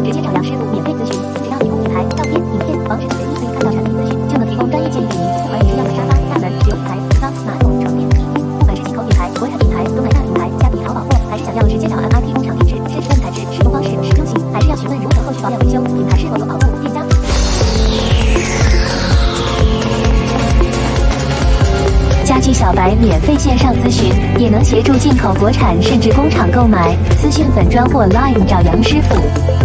直接找杨师傅免费咨询，只要提供品牌、照片、影片、网址等随意可以看到产品资讯，就能提供专业建议给您。不管你是要买沙发、大门、流理台、服装、马桶、床垫、衣物，不管是进口品牌、国产品牌、东南亚品牌、虾皮淘宝货，还是想要直接找 MIP 工厂定制，甚至问材质、使用方式、使用型，还是要询问如何后续保养维修，品牌是否有保护，店家。家具小白免费线上咨询，也能协助进口国产甚至工厂购买。私讯粉专或 Line 找杨师傅。